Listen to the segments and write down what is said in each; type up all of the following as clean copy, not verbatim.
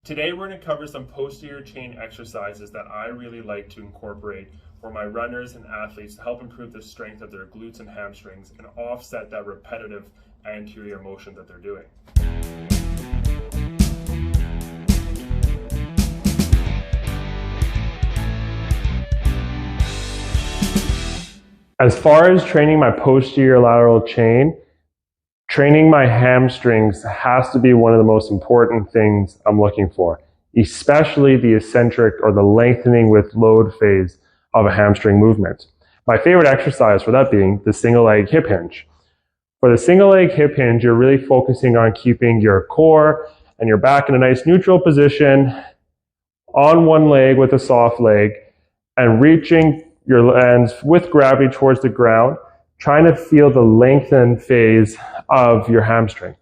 Today we're going to cover some posterior chain exercises that I really like to incorporate for my runners and athletes to help improve the strength of their glutes and hamstrings and offset that repetitive anterior motion that they're doing. As far as training my posterior lateral chain, training my hamstrings has to be one of the most important things I'm looking for, especially the eccentric or the lengthening with load phase of a hamstring movement. My favorite exercise for that being the single leg hip hinge. For the single leg hip hinge, you're really focusing on keeping your core and your back in a nice neutral position on one leg with a soft leg and reaching your hands with gravity towards the ground, trying to feel the lengthen phase of your hamstring.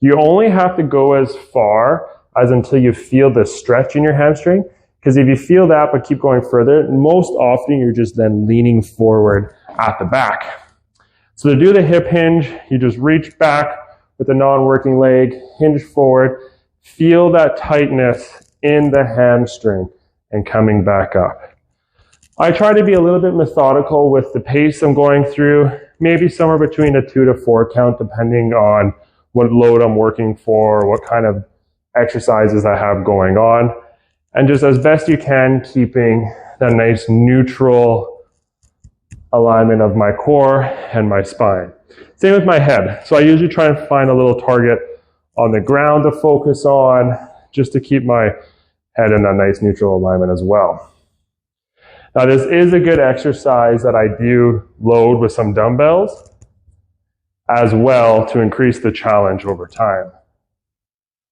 You only have to go as far as until you feel the stretch in your hamstring, because if you feel that but keep going further, most often you're just then leaning forward at the back. So to do the hip hinge, you just reach back with the non-working leg, hinge forward, feel that tightness in the hamstring and coming back up. I try to be a little bit methodical with the pace I'm going through, maybe somewhere between a 2 to 4 count, depending on what load I'm working for, what kind of exercises I have going on, and just as best you can, keeping that nice neutral alignment of my core and my spine. Same with my head. So I usually try and find a little target on the ground to focus on, just to keep my head in a nice neutral alignment as well. Now this is a good exercise that I do load with some dumbbells as well to increase the challenge over time.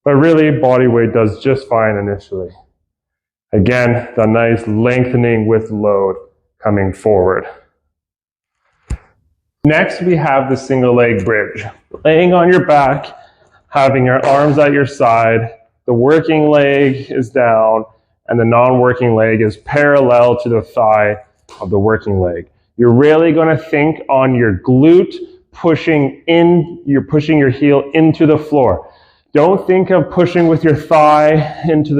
But really body weight does just fine initially. Again, the nice lengthening with load coming forward. Next we have the single leg bridge. Laying on your back, having your arms at your side, the working leg is down, and the non-working leg is parallel to the thigh of the working leg. You're really going to think on your glute pushing in, you're pushing your heel into the floor. Don't think of pushing with your thigh into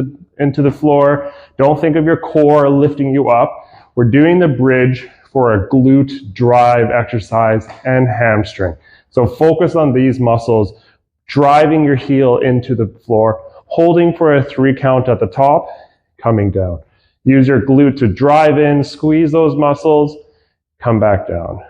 the floor. Don't think of your core lifting you up. We're doing the bridge for a glute drive exercise and hamstring. So focus on these muscles, driving your heel into the floor, holding for a 3 count at the top, coming down. Use your glute to drive in, squeeze those muscles, come back down.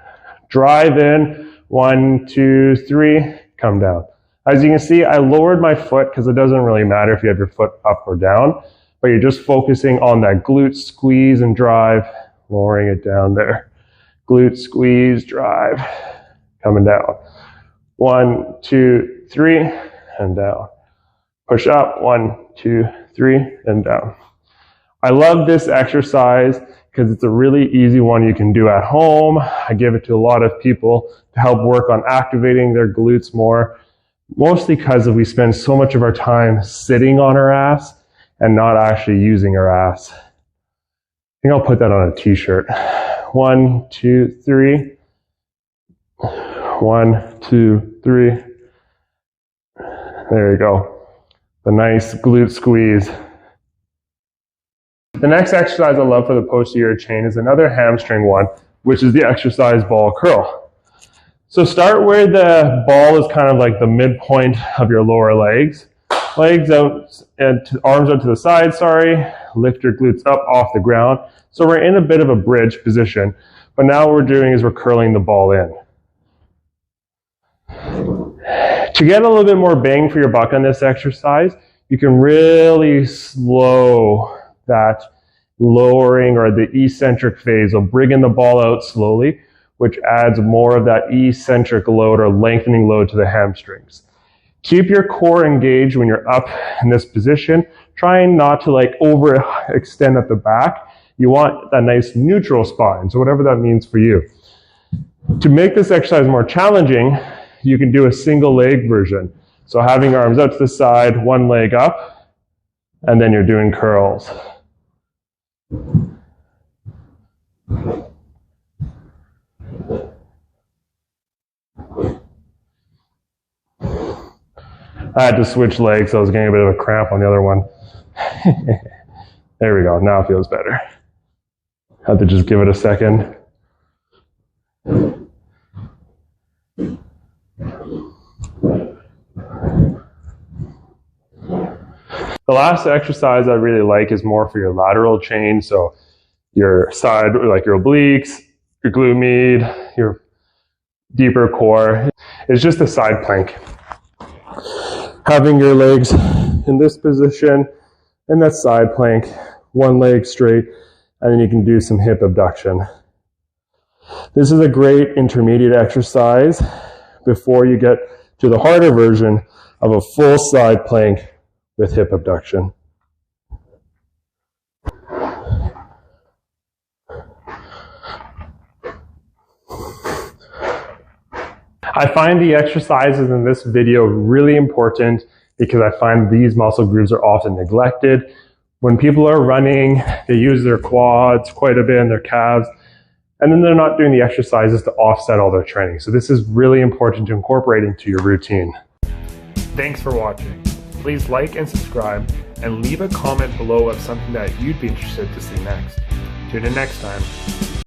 Drive in, 1, 2, 3, come down. As you can see, I lowered my foot because it doesn't really matter if you have your foot up or down, but you're just focusing on that glute squeeze and drive, lowering it down there. Glute squeeze, drive, coming down. 1, 2, 3, and down. Push up, 1, 2, 3, and down. I love this exercise because it's a really easy one you can do at home. I give it to a lot of people to help work on activating their glutes more, mostly because we spend so much of our time sitting on our ass and not actually using our ass. I think I'll put that on a t-shirt. 1, 2, 3. 1, 2, 3. There you go. The nice glute squeeze. The next exercise I love for the posterior chain is another hamstring one, which is the exercise ball curl. So start where the ball is kind of like the midpoint of your lower legs. Legs out and arms out to the side, Lift your glutes up off the ground. So we're in a bit of a bridge position, but now what we're doing is we're curling the ball in. To get a little bit more bang for your buck on this exercise, you can really slow that lowering or the eccentric phase of bringing the ball out slowly, which adds more of that eccentric load or lengthening load to the hamstrings. Keep your core engaged when you're up in this position, trying not to overextend at the back. You want that nice neutral spine, so whatever that means for you. To make this exercise more challenging, you can do a single leg version. So having arms out to the side, one leg up, and then you're doing curls. I had to switch legs, so I was getting a bit of a cramp on the other one. There we go, now it feels better. Have to just give it a second. The last exercise I really like is more for your lateral chain, so your side, like your obliques, your glute med, your deeper core. It's just a side plank. Having your legs in this position, and that side plank, one leg straight, and then you can do some hip abduction. This is a great intermediate exercise before you get to the harder version of a full side plank with hip abduction. I find the exercises in this video really important because I find these muscle groups are often neglected. When people are running, they use their quads quite a bit and their calves, and then they're not doing the exercises to offset all their training. So this is really important to incorporate into your routine. Thanks for watching. Please like and subscribe, and leave a comment below of something that you'd be interested to see next. Tune in next time.